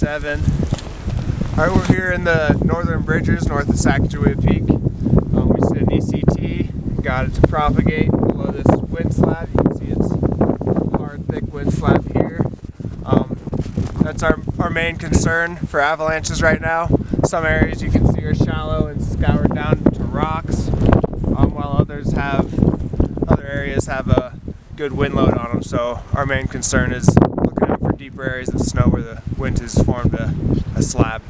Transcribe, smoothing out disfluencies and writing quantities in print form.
7. Alright, we're here in the Northern Bridgers, north of Sacagawea Peak. We set an ECT, got it to propagate below this wind slab. You can see it's hard, thick wind slab here. That's our main concern for avalanches right now. Some areas you can see are shallow and scoured down to rocks, while other areas have a good wind load on them. So our main concern is looking out for deeper areas of snow where the wind has formed a slab.